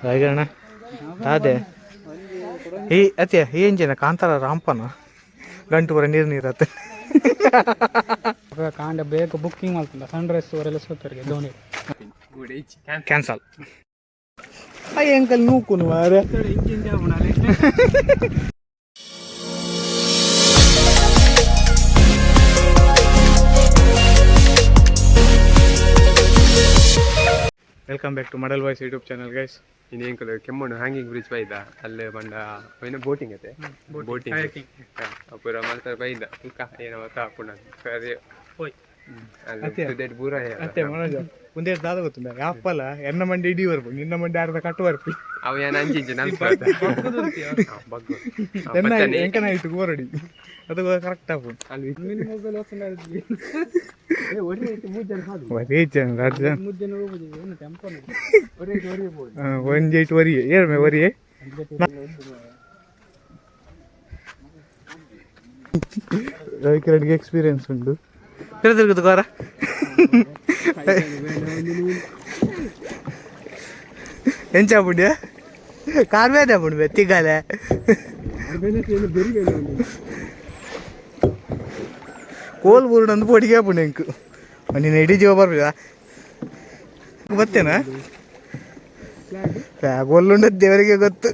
ರಾಯಗಣ ಅದೇ ಈ ಅತ್ಯ ಏನ್ ಜನ ಕಾಂತಾರ ರಾಂಪನ ಗಂಟು ಬರ ನೀರತ್ತೆ ಕಾಂಡ ಬೇಗ ಬುಕ್ಕಿಂಗ್ ಮಾಡ್ತಿಲ್ಲ ಸನ್ರೈಸ್ ಅವರೆಲ್ಲ ಸೋತರಿಗೆ ಧೋನಿ ಕ್ಯಾನ್ಸಲ್ ಅಯ್ಯ ಅಂಕಲ್ ನೂಕುನು ಮಾರೆ welcome back to model voice YouTube channel guys. ಇನ್ನೇನು ಕಲ ಕೆಮ್ಮಣ್ಣು ಹ್ಯಾಂಗಿಂಗ್ ಬ್ರಿಡ್ಜ್ ಬೈದ ಅಲ್ಲೇ ಬಂಡ ಏನೋ ಬೋಟಿಂಗ್ ಐತೆ ಬೋಟಿಂಗ್ ಪೂರ ಮಾಡ್ತಾರೆ ಬೈದ ಉಲ್ಕ ಏನೋ ತಾಪುಣ ಸರಿ ಹೋಯ್ ಅದೇ ಬೂರ ಅತ್ತೆ ಮನೋಜ ಮುಂದೆ ದಾದ ಗೊತ್ತುಂಟ ಯಾಪಲ್ಲ ಎನ್ನ ಮಂಡಿ ಇಡೀ ಬರ್ಬು ನಿನ್ನ ಮಂಡಿ ಅರ್ಧ ಕಟ್ಟು ಬರ್ಪಿ ಅವ ಏನು ಅಂಜಿಂಚು ಎಂಕನ ಇಟ್ಟು ಗೋರಡಿ ಅದು ಕರೆಕ್ಟ್ ಆಪು ಅಲ್ಲಿ ಮೊಬೈಲ್ ಒಂಜೈಟ್ ವರಿ ಏಳ್ಮೆ ವರಿ ರವಿಕಿರಣ್ಗೆ ಎಕ್ಸ್ಪೀರಿಯನ್ಸ್ ಉಂಟು ತಿರುಗುದು ಗೋರ ಎಂಚ ಪುಣ್ಯ ಕಾರ್ಬೇದ ಪುಣ್ಯ ತಿಗಾಲೆ ಕೋಲ್ ಬೂರ್ಡಂದು ಪೊಡಿಗೆ ಪುಣ್ಯ ಎಂಕು ನೀನು ಇಡೀ ಜೀವ ಬರ್ಬೇಕ ಬತ್ತೇನಾ ಫ್ಲಾಗ್ ಒಲ್ಲುಂಡ ದೇವರಿಗೆ ಗೊತ್ತು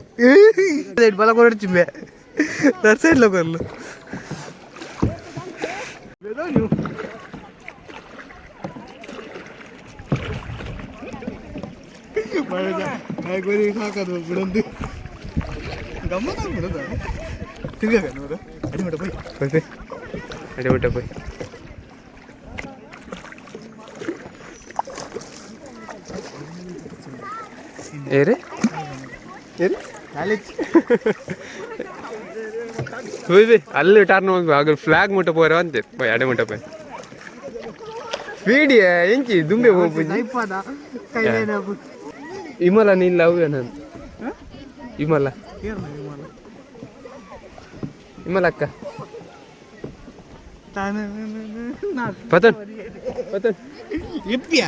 ಬಲ ಕೊಡ್ಚಿಂಬೆ ಸೈಡ್ಲ ಕೊಲ್ಲು ನೀವು ಸಾಕದು ಬಿಡಂದು ಗಮ್ಮತ್ತ ಬಿಡೋದ ತಿರ್ಗಾಕ ನೋಡ ಅಡಿಮಟ போய் ಅಡಿಮಟ போய் ಏರಿ ಏರಿ ಅಲ್ಲಿ ಟರ್ನ್ ಹೋಗಿ ಆಗ ಫ್ಲಾಗ್ ಮುಟ್ಟ ಪೋರ ಅಂತೆ போய் ಅಡಿಮಟ போய் ವಿಡಿಯ ಎಂಚಿ ದುಂಬೆ ಹೋಗ್ಬುಜಿ ವಿಮಲ ನಿಲ್ಲ ಅವೇನಂತ ವಿಮಲ ವಿಮಲ ಅಕ್ಕ ಪತನ್ ಪತನ್ ಎಪ್ಪಿಯಾ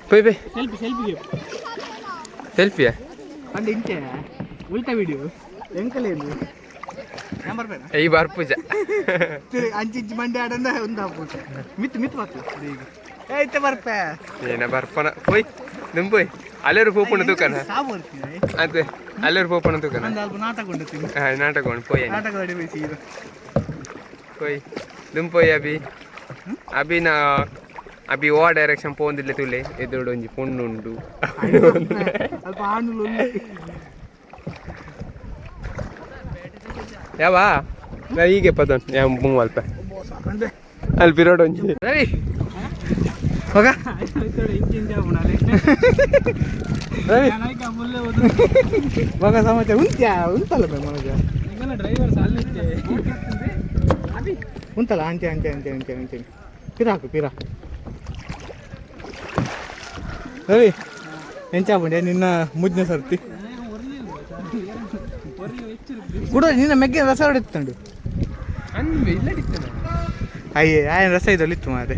పోయి పోయి ಸೆಲ್ಫಿ ಸೆಲ್ಫಿಯಾ ಅಂಡ್ ಇಂಚೆ ಉಲ್ಟಾ ವಿಡಿಯೋ ಎಂಕಲೇನು ನಂಬರ್ ಬೇಡ ಈ ಬಾರ್ ಪೂಜಾ ಅಂಚಿಂಚು ಮಂಡಿ ಆಡಂದ ಒಂದು ಮಿತ್ ಮಿತ್ ಮಾತು ಈಗ ಏಯ್ತೆ ಬರ್ಪೆ ಏನ ಬರ್ಪನ ಹೋಯ್ ನಿಮ್ ಹೋಯ್ ಅಲ್ಲರು ಪೋಪಣ ದುಕಾನ ಅದೇ ಅಲ್ಲರು ಪೋಪಣ ದುಕಾನ ನಾಟಕ ಉಂಟು ನಾಟಕ ಉಂಟು ಪೋಯ್ ನಾಟಕ ಹೊಡಿ ಬೈಸಿ ಹೋಯ್ ನಿಮ್ ಪೋಯ್ ಅಭಿ ನಾ ಅಭಿ ಓ ಡೈರೆಕ್ಷನ್ ಪೋಂದಿಲ್ಲ ತುಲೆ ಎದುರು ಒಂಜಿ ಪೊಣ್ಣು ಉಂಟು ಸ್ವಲ್ಪ ಹಣ್ಣು ಯಾವ ನಾ ಹೀಗೆ ಪದನ್ ಯಾವ ಮೂವಲ್ಪ ಅಲ್ಲಿ ಬಿರೋಡ್ ಒಂಜಿ ರವಿ ಹೋಗ ರವಿ ಮಗ ಸಮಾಚಾರ ಉಂಟ್ಯಾ ಉಂಟಲ್ಲ ಮನೋಜ ಉಂಟಲ್ಲ ಅಂಚೆ ಅಂಚೆ ಅಂಚೆ ಅಂಚೆ ಅಂಚೆ ಪಿರಾಕು ಪಿರಾ ರವಿ ಎಂಚ ಬಂಡೆ ನಿನ್ನ ಮುಜ್ಜೆ ಸರ್ತಿ ಕೂಡ ನಿನ್ನ ಮೆಗ್ಗೆ ರಸ ಹೊಡಿತಂಡು ಅಯ್ಯೇ ಆಯನ ರಸ ಇದ್ದಲ್ಲಿತ್ತು ಮಾರೆ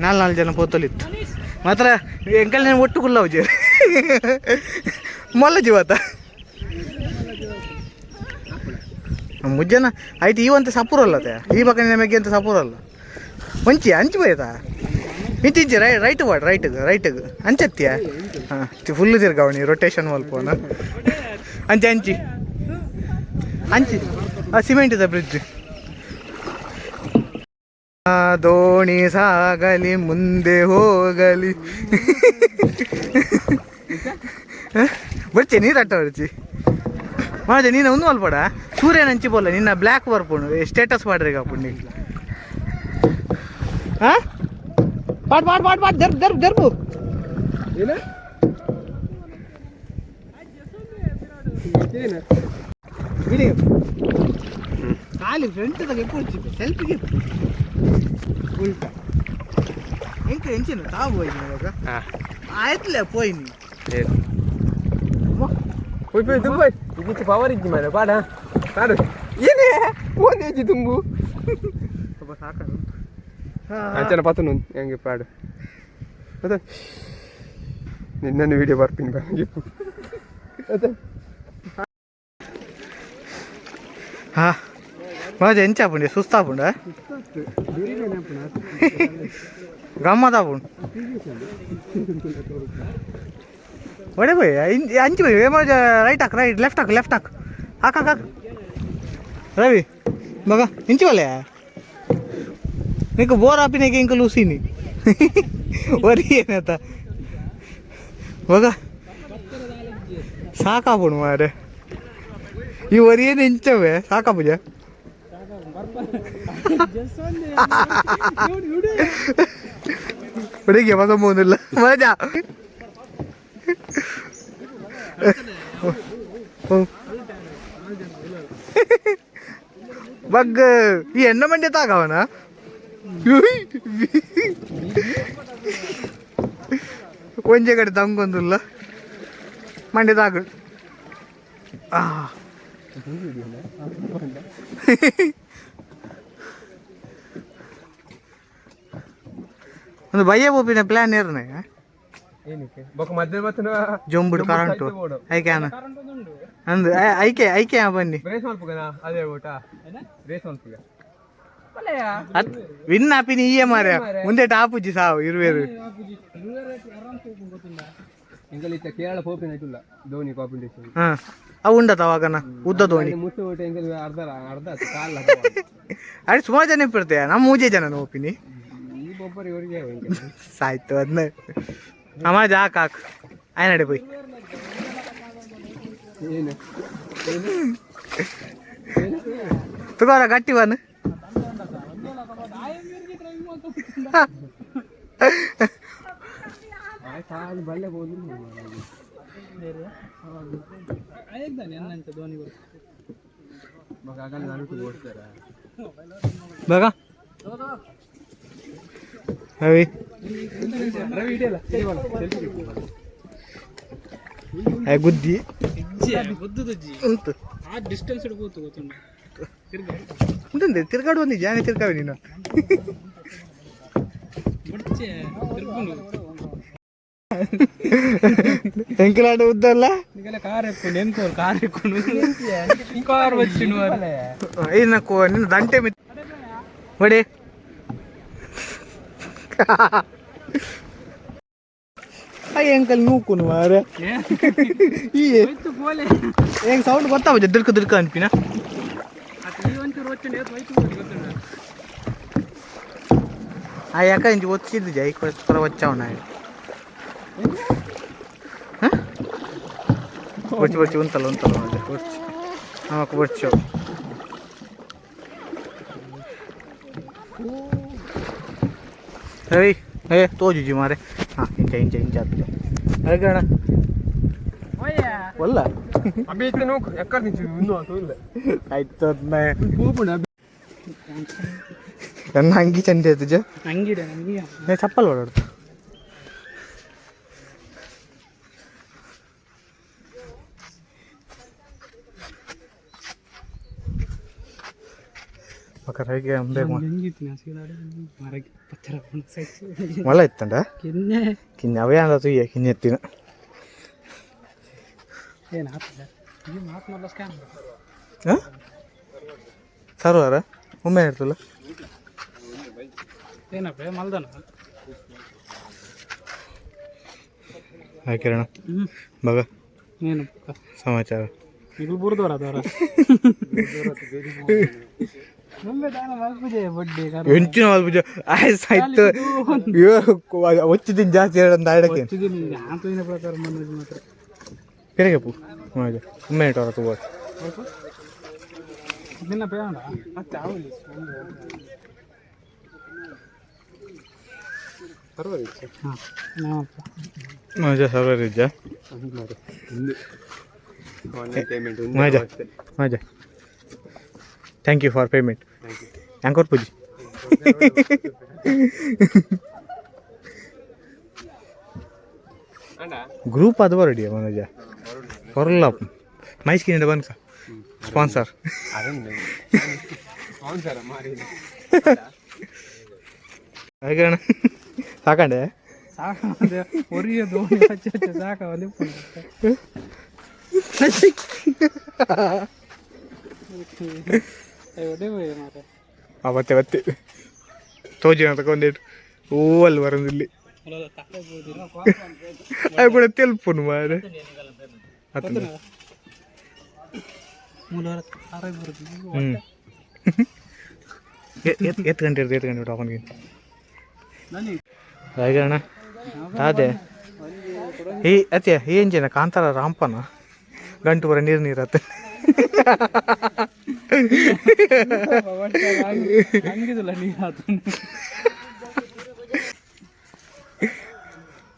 ನಾಲ್ಕು ಜನ ಪೋತಲಿತ್ತು ಮಾತ್ರ ಎಂಕಲ್ ನಾನು ಒಟ್ಟು ಕುಲ್ಲ ಅವಜಿ ಮೊಲ್ಲ ಜೀವತ ಮುಜ್ಜನ ಆಯ್ತು ಈವಂತ ಸಪೂರಲ್ಲತೆ ಈ ಪಕ್ಕ ನಿನ್ನ ಮೆಗ್ಗೆ ಅಂತ ಸಪೂರಲ್ಲ ಮಂಚಿ ಅಂಚಿ ಬೈತಾ ಇಂಚಿಂಚಿ ರೈಟ್ ಬಾಡ್ ರೈಟ್ಗೆ ಅಂಚತ್ತೀಯ ಹಾಂ ಫುಲ್ ತಿರ್ಗಾವಣಿ ರೊಟೇಷನ್ ಮಲ್ಪೋನ ಅಂಚಿ ಅಂಚಿ ಅಂಚಿ ಸಿಮೆಂಟ್ ಇದೆ ಬ್ರಿಡ್ಜ್ ದೋಣಿ ಸಾಗಲಿ ಮುಂದೆ ಹೋಗಲಿ ಬರ್ಚಿ ನೀರು ಅಟ್ಟ ಬರ್ಚಿ ಮಾಡಿದೆ ನೀನು ಒಂದು ಮಲ್ಪಡ ಸೂರ್ಯನ ಹಂಚಿ ಬೋಲ್ಲ ನಿನ್ನ ಬ್ಲ್ಯಾಕ್ ಬರ್ಪುಣು ಸ್ಟೇಟಸ್ ಮಾಡ್ರಿ ಕಾಪುಣ್ಣಿ ಹಾಂ ಪಾಟ್ ಪಾಟ್ ಪಾಟ್ ಪಾಟ್ ದರ್ಬು ಏನ ವಿಡಿಯೋ ಖಾಲಿ ಫ್ರಂಟ್ ತಗ ಎಪ್ಪು ಸೆಲ್ಫಿಗೆ ಉಲ್ಟಾ ಎಂಕ ಎಂಚಿನ ತಾವು ಹೋಯ್ತು ಇವಾಗ ಆಯ್ತಲೇ ಪೋಯ್ ನೀ ಹೋಯ್ ಹೋಯ್ ತುಂಬ ಇದಕ್ಕೆ ಪವರ್ ಇದ್ದು ಮಾರ ಪಾಡ ಪಾಡು ಏನೇ ಫೋನ್ ಹೆಚ್ಚಿ ತುಂಬು ಸ್ವಲ್ಪ ಸಾಕದು ಅಂಚನ ಪತ್ತನು ಹೆಂಗೆ ಪಾಡು ನಿನ್ನನ್ನು ವಿಡಿಯೋ ಬರ್ತೀನಿ ಬಂದು ಹಾ ಮಜ ಎಂಚಾಪುಂಡೆ ಸುಸ್ತಾಪುಂಡ ಗಮ್ಮತ್ತಾಪುಂಡು ಒಡೆ పోయి అంచి పోయి ఏమో right hook right left hook hook Ravi మగ ఇంచి వాళ్ళే నీకు బోర్ ఆపినాక ఇంకా లూసిని వరి ಏನತ್ತ ಮಗ ಸಾಕಾಪುಡು ಮಾರೆ ಈ ವರಿ ಏನು ಇಂಚವೆ ಸಾಕಾ ಪೂಜ ಹುಡುಗಿ ಮಗ ಮೂನಿಲ್ಲ ಮಜಾ ಬಗ್ ಈ ಎಣ್ಣೆ ಮಂಡ್ಯ ತಾಗವನ ಒಂಜೆ ಕಡೆ ತಂಗೊಂದಿಲ್ಲ ಮಂಡ್ಯ ತಾಗ ಒಂದು ಬಯ್ಯ ಬೋಪಿನ ಪ್ಲಾನ್ ಏರ್ನೆ ಜೊಂಬುಡು ಕರೆಂಟು ಐಕ್ಯಾನ ಅಂದು ಐಕೆ ಬನ್ನಿ ವಿನ್ ಆಪಿನಿ ಈಯೆ ಮಾರ್ಯ ಮುಂದೆ ಟಾಪುಜಿ ಸಾವು ಇರುವೇರು ಅವು ಉಂಡತ ಅವಾಗನ ಉದ್ದ ದೋಣಿ ಅಡಿ ಸುಮಾರು ಜನ ಇರ್ತೀಯ ನಮ್ಮ 3 ಜನ ಓಪಿನಿ ಸಾಯ್ತು ಅದನ್ನ ಅಮ್ಮ ಹಾಕ್ ಆಯ್ ನಡೆ போய் ತಗೋರ ಗಟ್ಟಿ ಬನ್ ಬಗ ರವಿ ಗುದ್ದಿ ತಿರ್ಗಾಡು ಬಂದಿ ಜಾನೆ ತಿರ್ಗಾವಿ ನೀನು ಎಂಕಲಾಟ ಉದ್ದಲ್ಲ ನಿನ್ನ ದಂಟೆ ಹೊಡಿ ಅಯ್ಯ ಅಂಕಲ್ ನೂಕುನು ಮಾರ ಹೆಂಗ್ ಸೌಂಡ್ ಗೊತ್ತಾವ ದಿರ್ಕ ಅನ್ಪಿನ ಆ ಯಾಕ ಇಂಚು ಒತ್ತಿದ್ದು ಜೈ ಕೊರ వచ్చావునా వచ్చి ఉంతలు వచ్చి ఆమెకు వచ్చావు ರವಿ ತೋಜುಜಿ ಮಾರೆ ಹಾಂ ಇಂಚ ಅಗಣ ಒಲ್ಲ ಆಯ್ತು ನನ್ನ ಅಂಗಿ ಚಂಡಿ ಆಯ್ತು ಚಪ್ಪಲ್ ಓಡಾಡ್ತು ಮಳೆ ಇತ್ತಂಡ ಕಿನ್ನ ಅವೇ ಅಂದ ತುಯ್ಯ ಕಿನ್ನ ಎತ್ತಿನ ಸರ್ವಾರ ಒಮ್ಮೆ ಇರ್ತಲ್ಲ ಹಾಕಿರೋಣ ಬಗ ಸಮಾಚಾರ ಹೆಂಚಿನ ಮಲ್ಪುಜ ಆಯ್ತು వచ్చింది ಜಾಸ್ತಿ ಅಂತ ಆಡಕ್ಕೆ పెరగపు ఉమ్మేట వరకు పోవచ్చు నిన్న పేడ ಮತ್ತೆ ಆವಲಿ ಸರ್ವರ್ ಇಚ್ಚ ಹಾ ಮಜಾ ಸರ್ವರ್ ಇಚ್ಚ ಆನ್ಲೈನ್ ಪೇಮೆಂಟ್ ఉంది ಮಜಾ ಥ್ಯಾಂಕ್ ಯು ಫಾರ್ ಪೇಮೆಂಟ್ ಯಾಂಕೋರ್ ಪೂಜಿ ಗ್ರೂಪ್ ಅದು ಬರಡಿ ಮನೋಜ ಬರಲ್ಲ ಮೈಸ್ಕಿನಿಂದ ಬನ್ಕ ಸ್ಪಾನ್ಸರ್ ಹಾಗಣ ಸಾಕಂಡೆ ಸಾಕ ಒರಿಯ ದೋಣಿ ಹಚ್ಚಿ ಹಚ್ಚಿ ಸಾಕ ಒಲಿಪುಂಡು ಒದೇ ಹೋಯ್ ಮಾರೆ ಮತ್ತೆ ಮತ್ತೆ ತೋಜಿನ ತಗೊಂಡಿಟ್ಟು ಓ ಅಲ್ಲಿ ಬರೋದಿಲ್ಲಿ ಅದು ಕೂಡ ತೆಲ್ಪುನು ಮಾರೆ ಎತ್ತು ಗಂಟೆ ಇರ್ತದೆ 8 ಗಂಟೆ ಅವನಿಗೆ ಹಾಗಣ್ಣ ಅದೇ ಈ ಅತ್ಯ ಏನ್ ಜನ ಕಾಂತಾರ ರಾಂಪನ ಗಂಟು ಬರ ನೀರತ್ತೆ ಹಂಗಿದಿಲ್ಲ ನೀ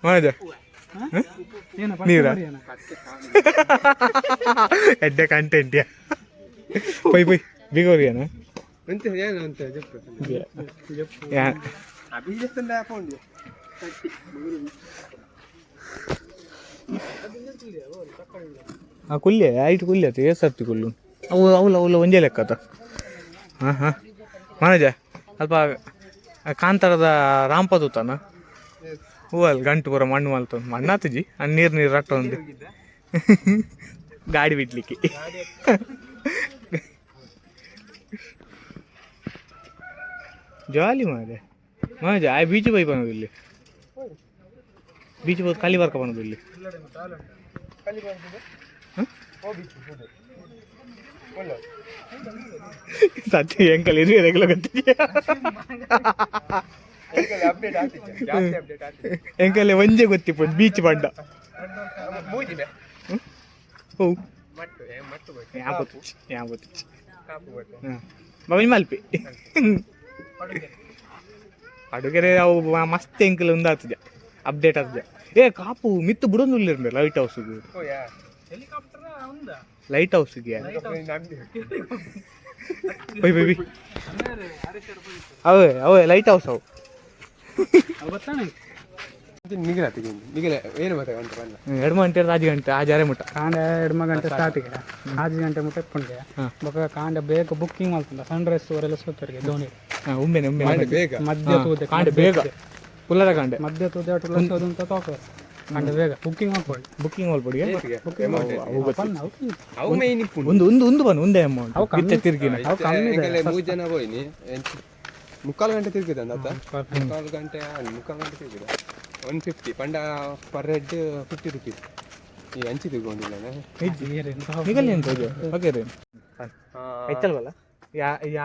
ಮಾಡ ನೀರ ಎಡ್ಡೆ ಕಂಟೆಂಟ್ ಪೈ ಪೈ ಬಿಗೋರಿಯನ ಕುಲ್ಲೆ ಐಟ್ ಕುಲ್ಲೆ ಆಯ್ತು ಸರ್ತಿ ಕುಲ್ಲು ಅವು ಅವಲ್ಲ ಅವಲ್ಲ ಒಂದೇ ಲೆಕ್ಕತ ಹಾಂ ಹಾಂ ಮನೋಜ ಸ್ವಲ್ಪ ಕಾಂತಾರದ ರಾಂಪದೂತಾನ ಹೂವಲ್ ಗಂಟು ಬರೋ ಮಣ್ಣು ಮಲ್ತ ಮಣ್ಣಾತಜಿ ನೀರು ರಟ್ಟ ಒಂದು ಗಾಡಿ ಬಿಡ್ಲಿಕ್ಕೆ ಜಾಲಿ ಮಾರೆ ಮನೋಜ ಆ ಬೀಚ್ ಬೈ ಬನ್ನೋದು ಇಲ್ಲಿ ಬೀಚ್ ಹೋದ್ ಖಾಲಿ ಬರ್ಕ ಬನ್ನೋದು ಇಲ್ಲಿ ಸತ್ಯ ಎಂಕಲ್ ಇರಲ್ಲ ಗೊತ್ತಿದೆ ಎಂಕಲ್ಲೇ ಒಂಜೆ ಗೊತ್ತಿಪ್ಪು ಬೀಚ್ ಬಂಡ ಬವನ್ ಮಲ್ಪಿ ಅಡುಗೆರೆ ಅವು ಮಸ್ತ್ ಎಂಕಲ್ ಒಂದಾಗ್ತದೆ ಅಪ್ಡೇಟ್ ಆಗ್ತದೆ ಏ ಕಾಪು ಮಿತ್ತು ಬಿಡೋದಿಲ್ಲ ಲೈಟ್ ಹೌಸ್ಗೆ ಲೈಟ್ ಹೌಸ್ಗೆ bye bye bye away away lighthouse ಅವು ಎಡ್ಮ ಗಂಟೆ ಆಜು ಗಂಟೆ ಆ ಜಾರೆ ಮುಟ್ಟ ಕಾಂಡ ಎಡ್ಮ ಗಂಟೆ ಸ್ಟಾರ್ಟಿಗೆ 6 ಗಂಟೆ ಮುಟ್ಟ ಇಟ್ಕೊಂಡೆ ಬೊಕ ಕಾಂಡ ಬೇಗ ಬುಕ್ಕಿಂಗ್ ಮಾಡ್ಕೊಂಡ ಸನ್ರೈಸ್ ಅವರೆಲ್ಲ ಸೋತರಿಗೆ ದೋಣಿ ಉಂಬೆನೆ ಮಧ್ಯ ತೂದೆ ಕಾಂಡೆ ಬೇಗ ಪುಲ್ಲರ ಕಾಂಡೆ ಮಧ್ಯ ತೂದೆ ಟುಲಸೋದು ಅಂತ ತೋಕ ಕಾಂಡ ಬೇಗ ಬುಕ್ಕಿಂಗ್ ಮಾಡ್ಕೊಳ್ಳಿ ಬುಕ್ಕಿಂಗ್ ಮಾಡ್ಬಿಡಿ ಒಂದು ಒಂದು ಬನ್ ಒಂದೇ ಅಮೌಂಟ್ ಬಿತ್ತೆ ತಿರ್ಗಿನ ಅವು ಕಮ್ಮಿ 3 ಜನ ಹೋಯ್ನಿ 3/4 ಗಂಟೆ ತಿರ್ಗಿದೆ ಅಂದ 3/4 ಗಂಟೆ 3/4 ಗಂಟೆ ತಿರ್ಗಿದೆ 150 ಪಂಡ ಪರ್ ಹೆಡ್ 50 rupees ಈ ಅಂಚಿ ತಿರ್ಕೊಂಡಿಲ್ಲ ಐತಲ್ವಲ್ಲ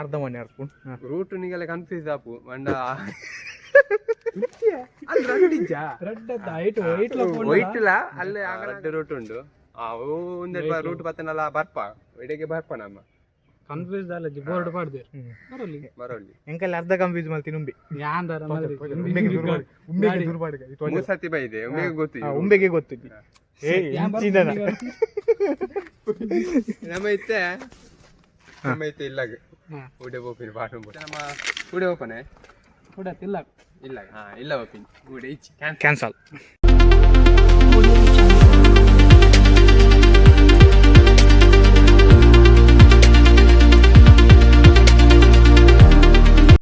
ಅರ್ಧ ಮನೆ ಅರ್ಪುಂಡು ರೂಟ್ ನಿಗಲೆ ಕನ್ಫ್ಯೂಸ್ ಆಪು ಮಂಡ ಅಲ್ಲೇ ರೆಡ್ ರೂಟ್ ಉಂಡು ಅವು ಒಂದೆರಡು ರೂಟ್ ಬತ್ತನಲ್ಲ ಬರ್ಪ ಎಡೆಗೆ ಬರ್ಪ ನಮ್ಮ ಕನ್ಫ್ಯೂಸ್ ಅಲ್ಲ ಬೋರ್ಡ್ ಪಾಡ್ದೆ ಬರೋಲ್ಲಿ ಎಂಕಲ್ಲಿ ಅರ್ಧ ಕನ್ಫ್ಯೂಸ್ ಮಾಡ್ತೀನಿ ಉಂಬಿ ಯಾಂದರ ಮೂರು ಸತಿ ಬೈದೆ ಒಮ್ಮೆಗೆ ಗೊತ್ತಿಲ್ಲ ಉಂಬೆಗೆ ಗೊತ್ತಿದ್ದಿ ನಮ್ಮ ಐತೆ ಇಲ್ಲ ಉಡೆ ಬೋಪಿನ ಪಾಠ ನಮ್ಮ ಉಡೆ ಓಪನೆ ಕೂಡ ಇಲ್ಲ ಇಲ್ಲ ಇಲ್ಲ ಓಪಿನ್ ಉಡೆ ಇಚ್ಚಿ ಕ್ಯಾನ್ಸಲ್